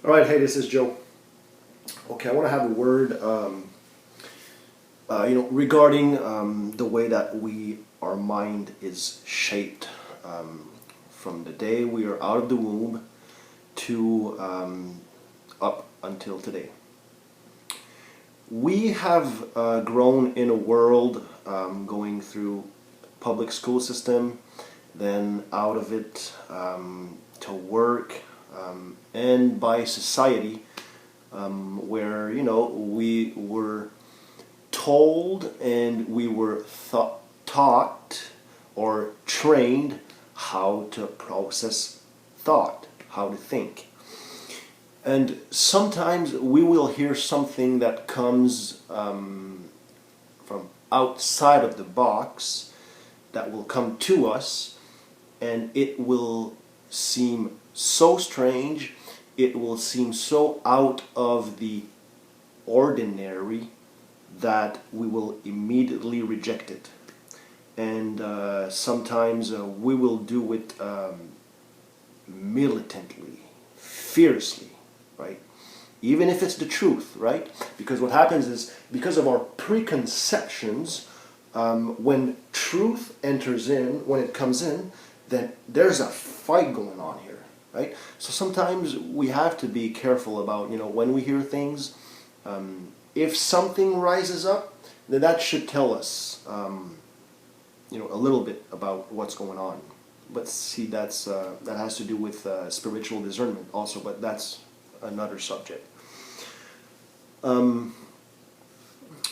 All right, hey, this is Joe. Okay, I want to have a word, regarding the way that our mind is shaped from the day we are out of the womb to up until today. We have grown in a world going through public school system, then out of it to work, and by society, where we were told and we were taught or trained how to process thought, how to think. And sometimes we will hear something that comes from outside of the box that will come to us, and it will seem so strange, it will seem so out of the ordinary that we will immediately reject it. And sometimes we will do it militantly, fiercely, right? Even if it's the truth, right? Because what happens is, because of our preconceptions, when truth enters in, when it comes in, then there's a fight going on here, right? So sometimes we have to be careful about, when we hear things, if something rises up, then that should tell us, a little bit about what's going on. But see, that has to do with spiritual discernment also, but that's another subject.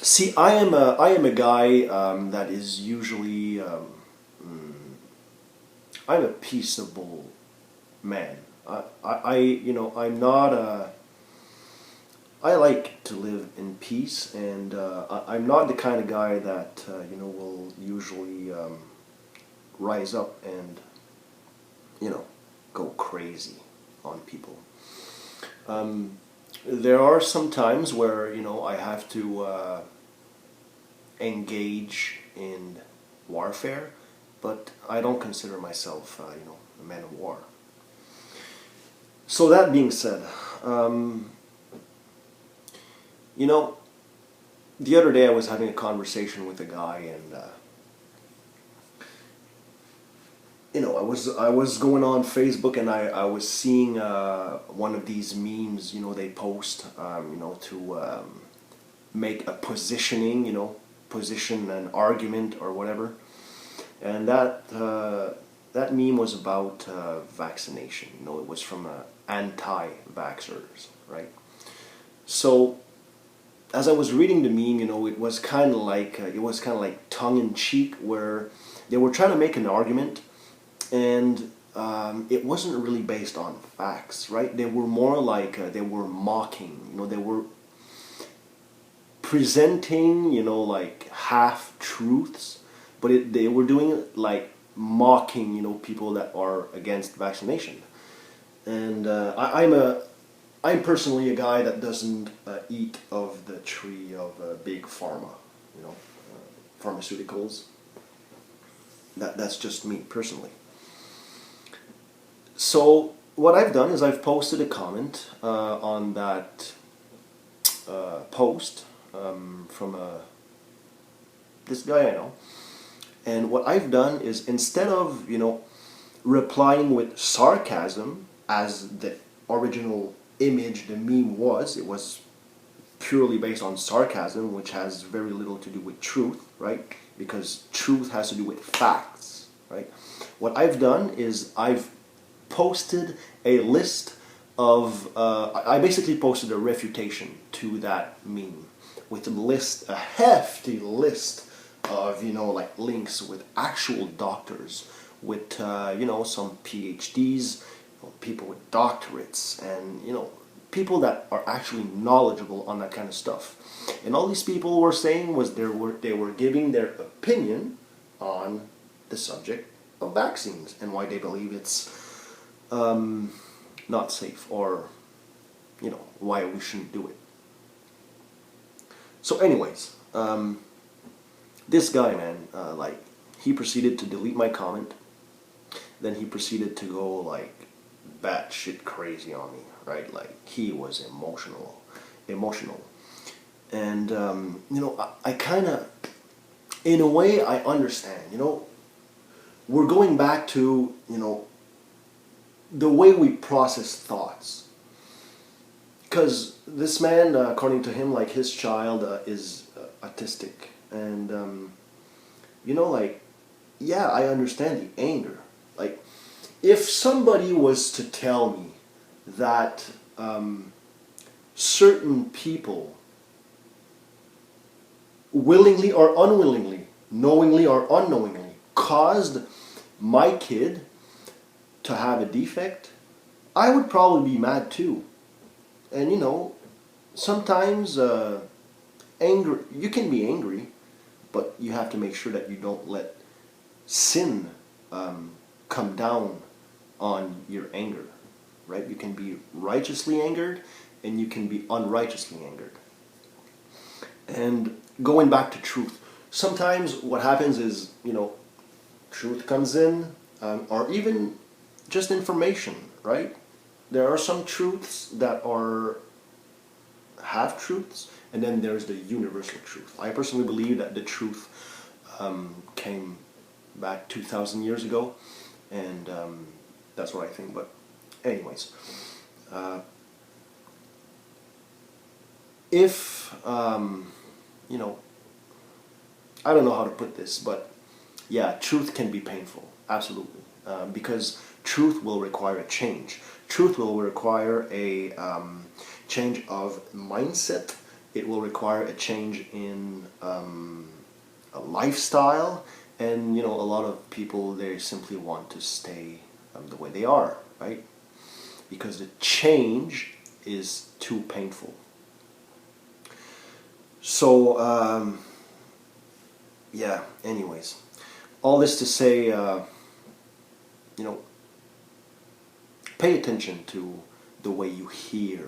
See, I am a guy that is usually I'm a peaceable man. I'm not a. I like to live in peace, and I'm not the kind of guy that will usually rise up and go crazy on people. There are some times where I have to engage in warfare, but I don't consider myself a man of war. So that being said, the other day I was having a conversation with a guy, and I was going on Facebook, and I was seeing one of these memes, they post, to make a positioning, position an argument or whatever, and that meme was about vaccination. It was from anti-vaxxers, right? So as I was reading the meme, it was kind of like tongue in cheek, where they were trying to make an argument, and it wasn't really based on facts, right? They were more like they were mocking. They were presenting, like half truths, but they were doing it like mocking, people that are against vaccination. And I'm personally a guy that doesn't eat of the tree of big pharma, pharmaceuticals. That's just me personally. So what I've done is I've posted a comment on that post from this guy I know. And what I've done is, instead of, replying with sarcasm, as the original image, the meme it was purely based on sarcasm, which has very little to do with truth, right? Because truth has to do with facts, right? What I've done is I've posted a list of, I basically posted a refutation to that meme with a hefty list of, like links with actual doctors, with, some PhDs, people with doctorates, and, people that are actually knowledgeable on that kind of stuff. And all these people were saying was they were giving their opinion on the subject of vaccines and why they believe it's not safe, or why we shouldn't do it. So anyways, this guy, man, he proceeded to delete my comment. Then he proceeded to go batshit crazy on me, right? Like he was emotional, and I kind of, in a way, I understand. We're going back to the way we process thoughts, because this man, according to him, like his child is autistic, and like, yeah, I understand the anger. Like, if somebody was to tell me that certain people, willingly or unwillingly, knowingly or unknowingly, caused my kid to have a defect, I would probably be mad too. And sometimes anger, you can be angry, but you have to make sure that you don't let sin come down on your anger, right? You can be righteously angered and you can be unrighteously angered. And going back to truth, sometimes what happens is, truth comes in, or even just information, right? There are some truths that are half truths, and then there's the universal truth. I personally believe that the truth came back 2,000 years ago, and that's what I think. But anyways, if I don't know how to put this, but yeah, truth can be painful, absolutely, because truth will require a change. Truth will require a change of mindset. It will require a change in a lifestyle, and a lot of people, they simply want to stay the way they are, right? Because the change is too painful. So yeah, anyways, all this to say, pay attention to the way you hear,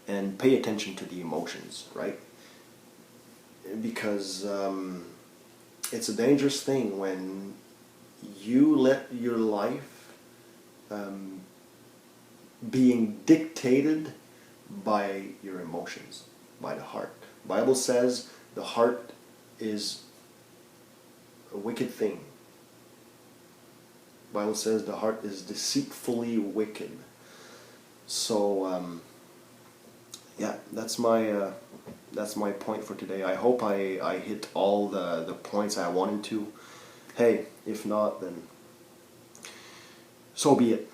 and pay attention to the emotions, right? Because it's a dangerous thing when you let your life being dictated by your emotions, by the heart. The Bible says the heart is a wicked thing. The Bible says the heart is deceitfully wicked. So yeah, that's my point for today. I hope I hit all the points I wanted to. Hey, if not, then so be it.